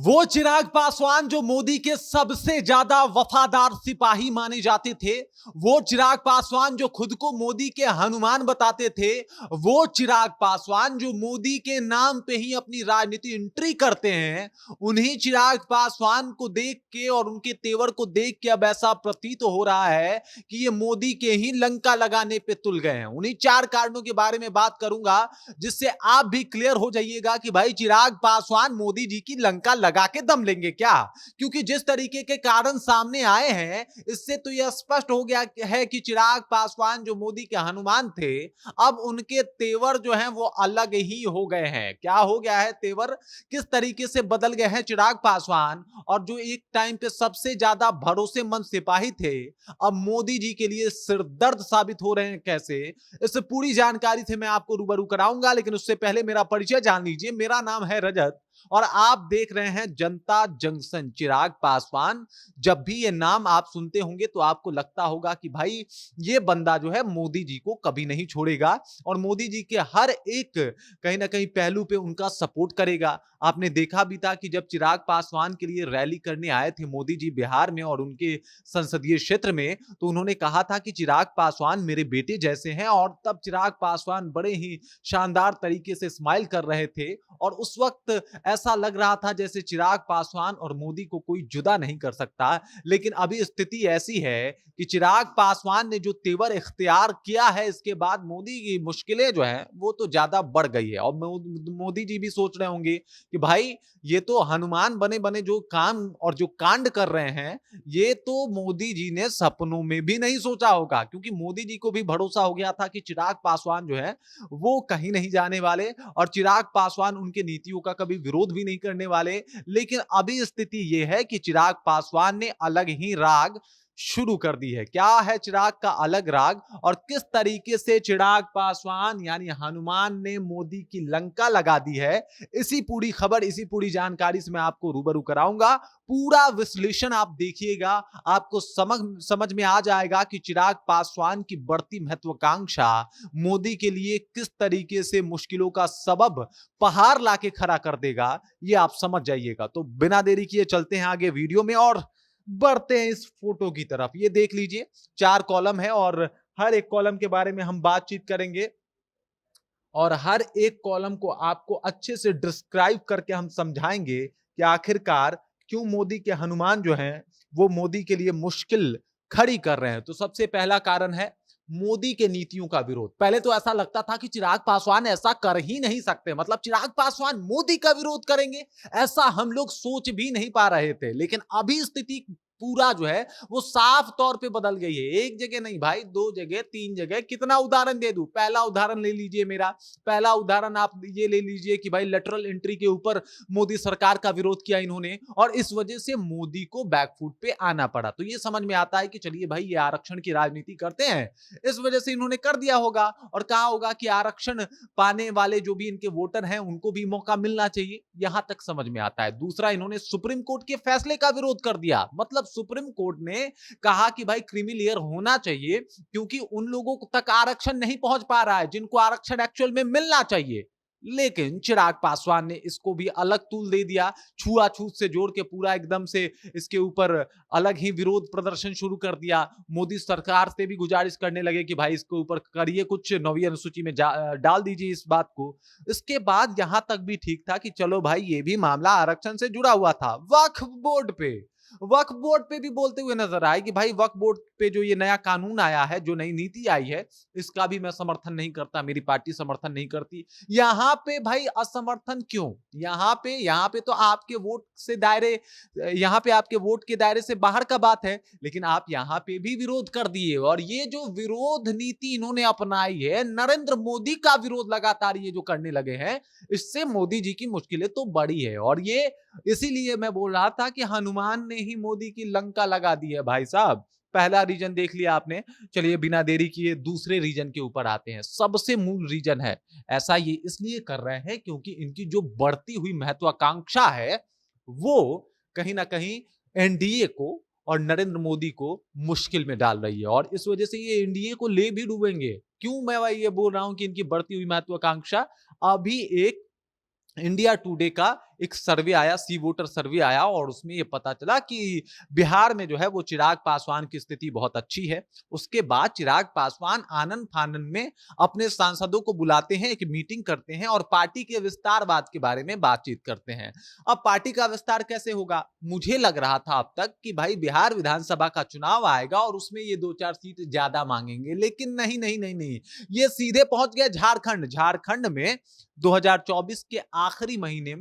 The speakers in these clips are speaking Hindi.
वो चिराग पासवान जो मोदी के सबसे ज्यादा वफादार सिपाही माने जाते थे, वो चिराग पासवान जो खुद को मोदी के हनुमान बताते थे, वो चिराग पासवान जो मोदी के नाम पे ही अपनी राजनीति एंट्री करते हैं, उन्हीं चिराग पासवान को देख के और उनके तेवर को देख के अब ऐसा प्रतीत हो रहा है कि ये मोदी के ही लंका लगाने पे तुल गए हैं। उन्हीं 4 कारणों के बारे में बात करूंगा जिससे आप भी क्लियर हो जाइएगा कि भाई चिराग पासवान मोदी जी की लंका लगा के दम लेंगे क्या। क्योंकि जिस तरीके के कारण सामने आए हैं, इससे तो यह स्पष्ट हो गया है कि चिराग पासवान जो मोदी के हनुमान थे, अब उनके तेवर जो हैं वो अलग ही हो गए हैं। क्या हो गया है तेवर, किस तरीके से बदल गए हैं चिराग पासवान, और जो एक टाइम पे सबसे ज्यादा भरोसेमंद सिपाही थे, अब मोदी जी के लिए सिरदर्द साबित हो रहे हैं कैसे। इस पूरी जानकारी से मैं आपको रूबरू कराऊंगा, लेकिन उससे पहले मेरा परिचय जान लीजिए। मेरा नाम है रजत और आप देख रहे हैं जनता जंक्शन। चिराग पासवान, जब भी ये नाम आप सुनते होंगे तो आपको लगता होगा कि भाई ये बंदा जो है मोदी जी को कभी नहीं छोड़ेगा और मोदी जी के हर एक कहीं ना कहीं पहलू पे उनका सपोर्ट करेगा। आपने देखा भी था कि जब चिराग पासवान के लिए रैली करने आए थे मोदी जी बिहार में और उनके संसदीय क्षेत्र में, तो उन्होंने कहा था कि चिराग पासवान मेरे बेटे जैसे हैं, और तब चिराग पासवान बड़े ही शानदार तरीके से स्माइल कर रहे थे और उस वक्त ऐसा लग रहा था जैसे चिराग पासवान और मोदी को कोई जुदा नहीं कर सकता। लेकिन अभी स्थिति ऐसी है कि चिराग पासवान ने जो तेवर इख्तियार किया है, इसके बाद मोदी की मुश्किलें जो हैं वो तो ज्यादा बढ़ गई है। और मोदी जी भी सोच रहे होंगे कि भाई ये तो हनुमान बने बने जो काम और जो कांड कर रहे हैं, ये तो मोदी जी ने सपनों में भी नहीं सोचा होगा। क्योंकि मोदी जी को भी भरोसा हो गया था कि चिराग पासवान जो है वो कहीं नहीं जाने वाले और चिराग पासवान उनके नीतियों का कभी विरोध भी नहीं करने वाले। लेकिन अभी स्थिति यह है कि चिराग पासवान ने अलग ही राग शुरू कर दी है। क्या है चिराग का अलग राग और किस तरीके से चिराग पासवान यानी हनुमान ने मोदी की लंका लगा दी है, इसी पूरी खबर, इसी पूरी जानकारी से मैं आपको रूबरू कराऊंगा। पूरा विश्लेषण आप देखिएगा, आपको समझ में आ जाएगा कि चिराग पासवान की बढ़ती महत्वाकांक्षा मोदी के लिए किस तरीके से मुश्किलों का सबब पहाड़ लाके खड़ा कर देगा, ये आप समझ जाइएगा। तो बिना देरी किए चलते हैं आगे वीडियो में और बढ़ते हैं इस फोटो की तरफ। ये देख लीजिए, 4 कॉलम है और हर एक कॉलम के बारे में हम बातचीत करेंगे और हर एक कॉलम को आपको अच्छे से डिस्क्राइब करके हम समझाएंगे कि आखिरकार क्यों मोदी के हनुमान जो हैं वो मोदी के लिए मुश्किल खड़ी कर रहे हैं। तो सबसे पहला कारण है मोदी के नीतियों का विरोध। पहले तो ऐसा लगता था कि चिराग पासवान ऐसा कर ही नहीं सकते, मतलब चिराग पासवान मोदी का विरोध करेंगे, ऐसा हम लोग सोच भी नहीं पा रहे थे। लेकिन अभी स्थिति पूरा जो है वो साफ तौर पे बदल गई है। एक जगह नहीं भाई, 2 जगह, 3 जगह। कितना उदाहरण दे दूं? पहला उदाहरण ले लीजिए मेरा, पहला उदाहरण आप ये ले लीजिए कि भाई लेटरल एंट्री के ऊपर मोदी सरकार का विरोध किया इन्होंने और इस वजह से मोदी को बैकफुट पे आना पड़ा। तो ये समझ में आता है कि चलिए भाई ये आरक्षण की राजनीति करते हैं, इस वजह से इन्होंने कर दिया होगा। और कहा होगा कि आरक्षण पाने वाले जो भी इनके वोटर हैं उनको भी मौका मिलना चाहिए, यहां तक समझ में आता है। दूसरा, इन्होंने सुप्रीम कोर्ट के फैसले का विरोध कर दिया। मतलब सुप्रीम कोर्ट ने कहा कि भाई क्रीमी लेयर होना चाहिए क्योंकि उन लोगों तक आरक्षण नहीं पहुंच पा रहा है जिनको आरक्षण एक्चुअल में मिलना चाहिए। लेकिन चिराग पासवान ने इसको भी अलग तूल दे दिया, छुआछूत से जोड़ के पूरा एकदम से इसके ऊपर अलग ही विरोध प्रदर्शन शुरू कर दिया। मोदी सरकार से भी गुजारिश करने लगे कि भाई इसके ऊपर करिए कुछ, 9वीं अनुसूची में डाल दीजिए इस बात को। इसके बाद यहां तक भी ठीक था कि चलो भाई ये भी मामला आरक्षण से जुड़ा हुआ था। वक्फ बोर्ड पे भी बोलते हुए नजर आए कि भाई वक्फ बोर्ड पे जो ये नया कानून आया है, जो नई नीति आई है, इसका भी मैं समर्थन नहीं करता, मेरी पार्टी समर्थन नहीं करती। यहां पे भाई असमर्थन क्यों? यहां पे तो आपके वोट से दायरे, यहां पे आपके वोट के दायरे से बाहर का बात है, लेकिन आप यहां पे भी विरोध कर दिए। और ये जो विरोध नीति इन्होंने अपनाई है, नरेंद्र मोदी का विरोध लगातार ये जो करने लगे हैं, इससे मोदी जी की मुश्किलें तो बड़ी है। और ये इसीलिए मैं बोल रहा था कि हनुमान ने ही मोदी की लंका लगा दी है भाई साहब। पहला रीजन देख लिया आपने, चलिए बिना देरी किए दूसरे रीजन के ऊपर आते हैं। सबसे मूल रीजन है, ऐसा ये इसलिए कर रहे हैं क्योंकि इनकी जो बढ़ती हुई महत्वाकांक्षा है वो कहीं ना कहीं एनडीए को और नरेंद्र मोदी को मुश्किल में डाल रही है और इस वजह से ये एनडीए को ले भी डूबेंगे। क्यों मैं ये बोल रहा हूं कि इनकी बढ़ती हुई महत्वाकांक्षा? अभी एक इंडिया टुडे का एक सर्वे आया, सी वोटर सर्वे आया और उसमें ये पता चला कि बिहार में जो है वो चिराग पासवान की स्थिति बहुत अच्छी है। उसके बाद चिराग पासवान आनन-फानन में अपने सांसदों को बुलाते हैं, एक मीटिंग करते हैं और पार्टी के विस्तारवाद के बारे में बातचीत करते हैं। अब पार्टी का विस्तार कैसे होगा? मुझे लग रहा था अब तक कि भाई बिहार विधानसभा का चुनाव आएगा और उसमें ये 2-4 सीट ज्यादा मांगेंगे, लेकिन नहीं, नहीं, नहीं, नहीं। ये सीधे पहुंच गए झारखंड। झारखंड में 2024 के आखिरी महीने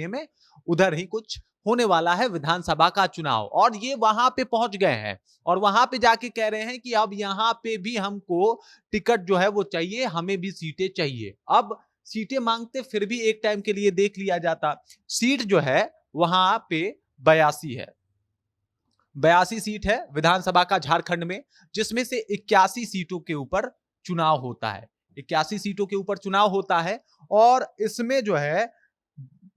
में उधर ही कुछ होने वाला है विधानसभा का चुनाव और ये वहां पे पहुंच गए हैं और वहां पे जाके कह रहे हैं कि अब यहां पे भी हमको टिकट जो है वो चाहिए, हमें भी सीटें चाहिए। अब सीटें मांगते फिर भी एक टाइम के लिए देख लिया जाता। सीट जो है वहां पे 82 है, 82 सीट है विधानसभा का झारखंड में, जिसमें से 81 सीटों के ऊपर चुनाव होता है। 81 सीटों के ऊपर चुनाव होता है और इसमें जो है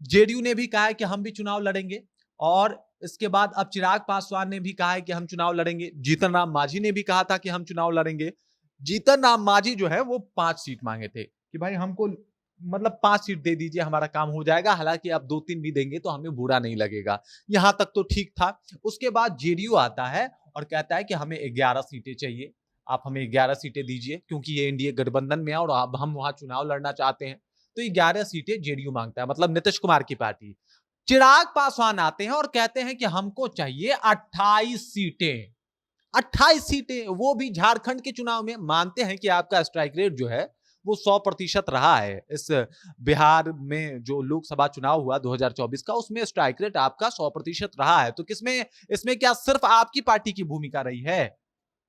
जेडीयू ने भी कहा है कि हम भी चुनाव लड़ेंगे और इसके बाद अब चिराग पासवान ने भी कहा है कि हम चुनाव लड़ेंगे। जीतन राम मांझी ने भी कहा था कि हम चुनाव लड़ेंगे। जीतन राम मांझी जो है वो 5 सीट मांगे थे कि भाई हमको मतलब 5 सीट दे दीजिए, हमारा काम हो जाएगा। हालांकि आप 2-3 भी देंगे तो हमें बुरा नहीं लगेगा। यहां तक तो ठीक था। उसके बाद जेडीयू आता है और कहता है कि हमें 11 सीटें चाहिए, आप हमें 11 सीटें दीजिए क्योंकि ये एनडीए गठबंधन में है और अब हम वहां चुनाव लड़ना चाहते हैं। तो 11 सीटें जेडीयू मांगता है, मतलब नीतीश कुमार की पार्टी। चिराग पासवान आते हैं और कहते हैं कि हमको चाहिए 28 सीटें। 28 सीटें, वो भी झारखंड के चुनाव में। मानते हैं कि आपका स्ट्राइक रेट जो है वो 100% रहा है। इस बिहार में जो लोकसभा चुनाव हुआ 2024 का, उसमें स्ट्राइक रेट आपका 100% रहा है। तो किसमें इसमें क्या सिर्फ आपकी पार्टी की भूमिका रही है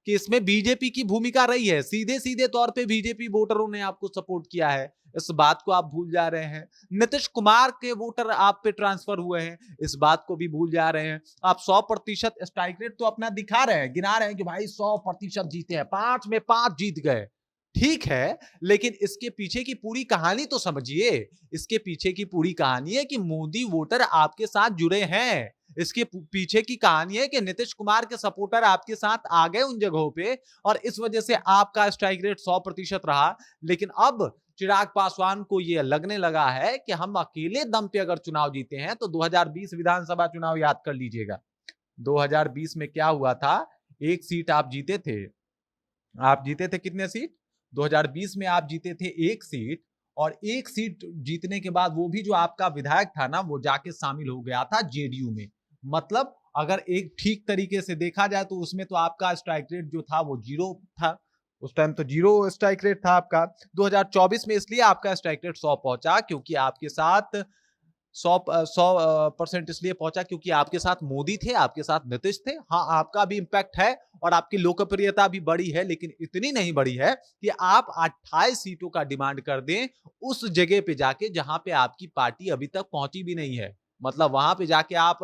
कि इसमें बीजेपी की भूमिका रही है? सीधे सीधे तौर पे बीजेपी वोटरों ने आपको सपोर्ट किया है, इस बात को आप भूल जा रहे हैं। नीतीश कुमार के वोटर आप पे ट्रांसफर हुए हैं, इस बात को भी भूल जा रहे हैं। आप 100% स्ट्राइक रेट तो अपना दिखा रहे हैं, गिना रहे हैं कि भाई 100% जीते हैं, 5 में 5 जीत गए। ठीक है, लेकिन इसके पीछे की पूरी कहानी तो समझिए। इसके पीछे की पूरी कहानी है कि मोदी वोटर आपके साथ जुड़े हैं। इसके पीछे की कहानी है कि नीतीश कुमार के सपोर्टर आपके साथ आ गए उन जगहों पे और इस वजह से आपका स्ट्राइक रेट 100% रहा। लेकिन अब चिराग पासवान को यह लगने लगा है कि हम अकेले दम पे अगर चुनाव जीते हैं तो 2020 विधानसभा चुनाव याद कर लीजिएगा। 2020 में क्या हुआ था? एक सीट आप जीते थे। आप जीते थे कितने सीट? 2020 में आप जीते थे एक सीट और एक सीट जीतने के बाद वो भी जो आपका विधायक था ना, वो जाके शामिल हो गया था जेडीयू में। मतलब अगर एक ठीक तरीके से देखा जाए तो उसमें तो आपका स्ट्राइक रेट जो था वो 0 था। उस टाइम तो 0 स्ट्राइक रेट था आपका। 2024 में इसलिए आपका स्ट्राइक रेट 100 पहुंचा क्योंकि आपके साथ 100% इसलिए पहुंचा क्योंकि आपके साथ मोदी थे, आपके साथ नीतीश थे। हाँ, आपका भी इंपैक्ट है और आपकी लोकप्रियता भी बढ़ी है, लेकिन इतनी नहीं बढ़ी है कि आप 28 सीटों का डिमांड कर दें उस जगह पे जाके जहां पे आपकी पार्टी अभी तक पहुंची भी नहीं है। मतलब वहां पे जाके आप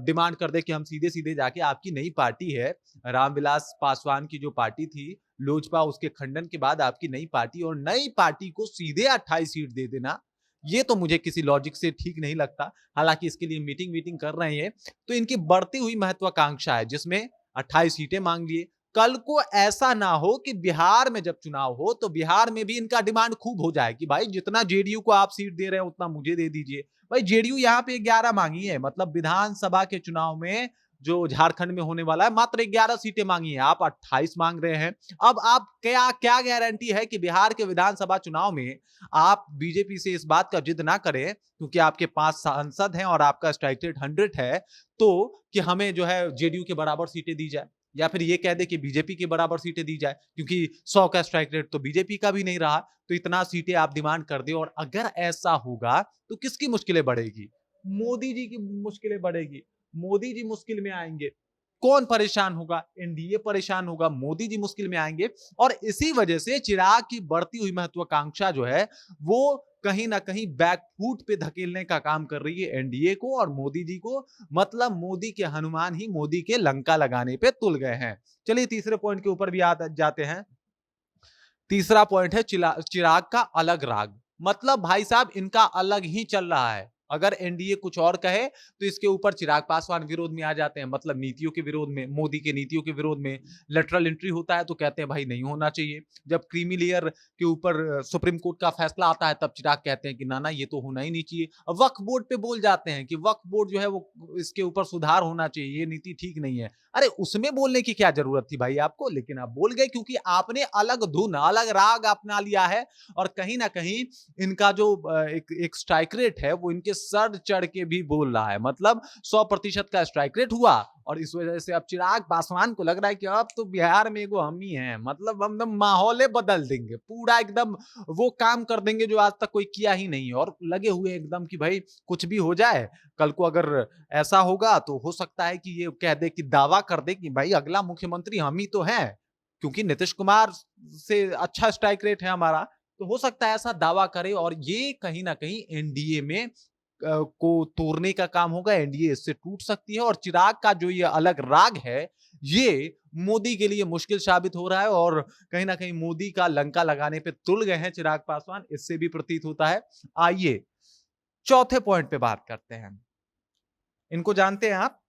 डिमांड कर दे कि हम सीधे सीधे जाके, आपकी नई पार्टी है रामविलास पासवान की जो पार्टी थी लोजपा, उसके खंडन के बाद आपकी नई पार्टी, और नई पार्टी को सीधे 28 सीट दे देना, ये तो मुझे किसी लॉजिक से ठीक नहीं लगता। हालांकि इसके लिए मीटिंग कर रहे हैं, तो इनकी बढ़ती हुई महत्वाकांक्षा है जिसमें 28 सीटें मांग लिए। कल को ऐसा ना हो कि बिहार में जब चुनाव हो तो बिहार में भी इनका डिमांड खूब हो जाए कि भाई जितना जेडीयू को आप सीट दे रहे हैं उतना मुझे दे दीजिए। भाई जेडीयू यहाँ पे 11 मांगी है, मतलब विधानसभा के चुनाव में जो झारखंड में होने वाला है मात्र 11 सीटें मांगी है, आप 28 मांग रहे हैं। अब आप क्या क्या गारंटी है कि बिहार के विधानसभा चुनाव में आप बीजेपी से इस बात का जिद ना करें क्योंकि आपके 5 सांसद हैं और आपका स्ट्राइक रेट 100 है, तो कि हमें जो है जेडीयू के बराबर सीटें दी जाए, या फिर ये कह दे कि बीजेपी के बराबर सीटें दी जाए क्योंकि 100 का स्ट्राइक रेट तो बीजेपी का भी नहीं रहा। तो इतना सीटें आप डिमांड कर दे और अगर ऐसा होगा तो किसकी मुश्किलें बढ़ेगी? मोदी जी की मुश्किलें बढ़ेगी। मोदी जी मुश्किल में आएंगे। कौन परेशान होगा? एनडीए परेशान होगा, मोदी जी मुश्किल में आएंगे। और इसी वजह से चिराग की बढ़ती हुई महत्वाकांक्षा जो है वो कहीं ना कहीं बैकफुट पे धकेलने का काम कर रही है एनडीए को और मोदी जी को। मतलब मोदी के हनुमान ही मोदी के लंका लगाने पे तुल गए हैं। चलिए तीसरे पॉइंट के ऊपर भी जाते हैं। तीसरा पॉइंट है चिराग का अलग राग। मतलब भाई साहब इनका अलग ही चल रहा है। अगर एनडीए कुछ और कहे तो इसके ऊपर चिराग पासवान विरोध में आ जाते हैं, मतलब नीतियों के विरोध में, मोदी के नीतियों के विरोध में। लेटरल एंट्री होता है तो कहते हैं भाई नहीं होना चाहिए। जब क्रीमी लेयर के ऊपर सुप्रीम कोर्ट का फैसला आता है तब चिराग कहते हैं कि ना ना ये तो होना ही नहीं चाहिए। अब वक्फ बोर्ड पे बोल जाते हैं कि वक्फ बोर्ड जो है वो इसके ऊपर सुधार होना चाहिए, ये नीति ठीक नहीं है। अरे उसमें बोलने की क्या जरूरत थी भाई आपको, लेकिन आप बोल गए क्योंकि आपने अलग धुन अलग राग अपना लिया है। और कहीं ना कहीं इनका जो एक स्ट्राइक रेट है वो इनके सर चढ़ के भी बोल रहा है, मतलब 100% का स्ट्राइक रेट हुआ। और इस वजह से अब चिराग पासवान को लग रहा है कि अब तो बिहार में एगो हम ही हैं, मतलब हम एकदम माहौल बदल देंगे पूरा, एकदम वो काम कर देंगे जो आज तक कोई किया ही नहीं है। और लगे हुए एकदम कि भाई कुछ भी हो जाए, कल को अगर ऐसा होगा तो हो सकता है कि ये कह दे कि दावा कर दे कि भाई अगला मुख्यमंत्री हम ही तो हैं, क्योंकि नीतीश कुमार से अच्छा स्ट्राइक रेट है हमारा। तो हो सकता है ऐसा दावा करे और ये कहीं ना कहीं एनडीए में को तोड़ने का काम होगा। एनडीए इससे टूट सकती है और चिराग का जो ये अलग राग है ये मोदी के लिए मुश्किल साबित हो रहा है। और कहीं ना कहीं मोदी का लंका लगाने पे तुल गए हैं चिराग पासवान, इससे भी प्रतीत होता है। आइए चौथे पॉइंट पे बात करते हैं। इनको जानते हैं आप,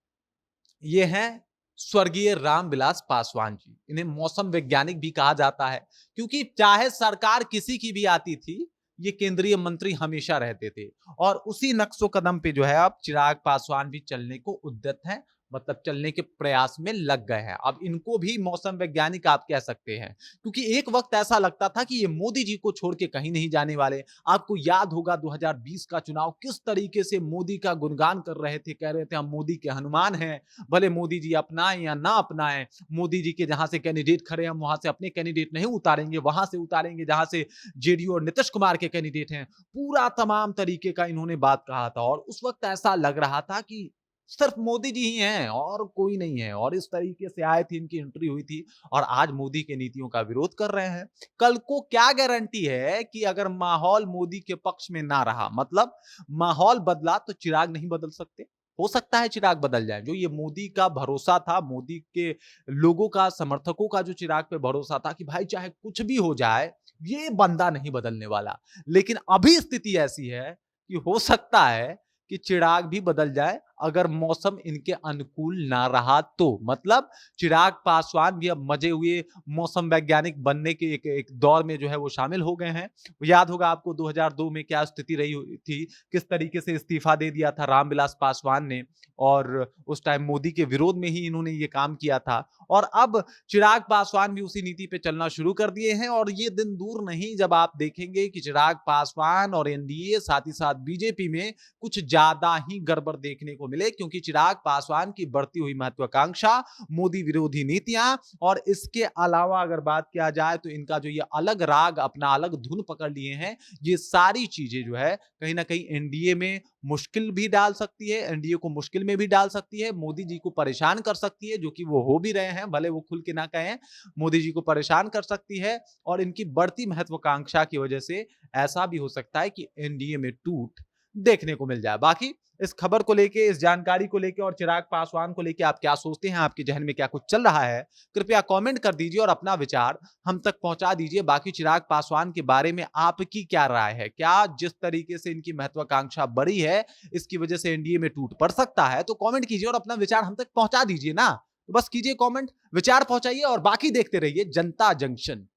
ये हैं स्वर्गीय रामविलास पासवान जी। इन्हें मौसम वैज्ञानिक भी कहा जाता है, क्योंकि चाहे सरकार किसी की भी आती थी ये केंद्रीय मंत्री हमेशा रहते थे। और उसी नक्शो कदम पे जो है अब चिराग पासवान भी चलने को उद्यत हैं, मतलब चलने के प्रयास में लग गए हैं। अब इनको भी मौसम वैज्ञानिक आप कह सकते हैं, क्योंकि एक वक्त ऐसा लगता था कि ये मोदी जी को छोड़ के कहीं नहीं जाने वाले। आपको याद होगा 2020 का चुनाव किस तरीके से मोदी का गुणगान कर रहे थे, कह रहे थे हम मोदी के हनुमान हैं, भले मोदी जी अपनाएं या ना अपनाएं, मोदी जी के जहां से कैंडिडेट खड़े हम वहां से अपने कैंडिडेट नहीं उतारेंगे, वहां से उतारेंगे जहां से जेडीयू और नीतीश कुमार के कैंडिडेट हैं। पूरा तमाम तरीके का इन्होंने बात कहा था और उस वक्त ऐसा लग रहा था कि सिर्फ मोदी जी ही हैं और कोई नहीं है। और इस तरीके से आए थे, इनकी एंट्री हुई थी और आज मोदी के नीतियों का विरोध कर रहे हैं। कल को क्या गारंटी है कि अगर माहौल मोदी के पक्ष में ना रहा, मतलब माहौल बदला तो चिराग नहीं बदल सकते। हो सकता है चिराग बदल जाए। जो ये मोदी का भरोसा था, मोदी के लोगों का, समर्थकों का जो चिराग पे भरोसा था कि भाई चाहे कुछ भी हो जाए ये बंदा नहीं बदलने वाला, लेकिन अभी स्थिति ऐसी है कि हो सकता है कि चिराग भी बदल जाए अगर मौसम इनके अनुकूल ना रहा तो। मतलब चिराग पासवान भी अब मजे हुए मौसम वैज्ञानिक बनने के एक दौर में जो है वो शामिल हो गए हैं। याद होगा आपको 2002 में क्या स्थिति रही थी, किस तरीके से इस्तीफा दे दिया था रामविलास पासवान ने, और उस टाइम मोदी के विरोध में ही इन्होंने ये काम किया था। और अब चिराग पासवान भी उसी नीति पे चलना शुरू कर दिए हैं और ये दिन दूर नहीं जब आप देखेंगे कि चिराग पासवान और एनडीए साथ ही साथ बीजेपी में कुछ ज्यादा ही गड़बड़ देखने को मिले, क्योंकि चिराग पासवान की बढ़ती हुई महत्वाकांक्षा, मोदी विरोधी नीतियां और इसके अलावा अगर बात किया जाए तो इनका जो ये अलग राग, अपना अलग धुन पकड़ लिए हैं, ये सारी चीजें जो है कहीं ना कहीं एनडीए में मुश्किल भी डाल सकती है, एनडीए को मुश्किल में भी डाल सकती है, मोदी जी को परेशान कर सकती है, जो कि वो हो भी रहे हैं, भले वो खुल के ना कहें। मोदी जी को परेशान कर सकती है और इनकी बढ़ती महत्वाकांक्षा की वजह से ऐसा भी हो सकता है कि एनडीए में टूट देखने को मिल जाए। बाकी इस खबर को लेके, इस जानकारी को लेके और चिराग पासवान को लेके आप क्या सोचते हैं, आपके जहन में क्या कुछ चल रहा है, कृपया कमेंट कर दीजिए और अपना विचार हम तक पहुंचा दीजिए। बाकी चिराग पासवान के बारे में आपकी क्या राय है? क्या जिस तरीके से इनकी महत्वाकांक्षा बढ़ी है इसकी वजह से एनडीए में टूट पड़ सकता है? तो कमेंट कीजिए और अपना विचार हम तक पहुंचा दीजिए ना। तो बस कीजिए कमेंट, विचार पहुंचाइए और बाकी देखते रहिए जनता जंक्शन।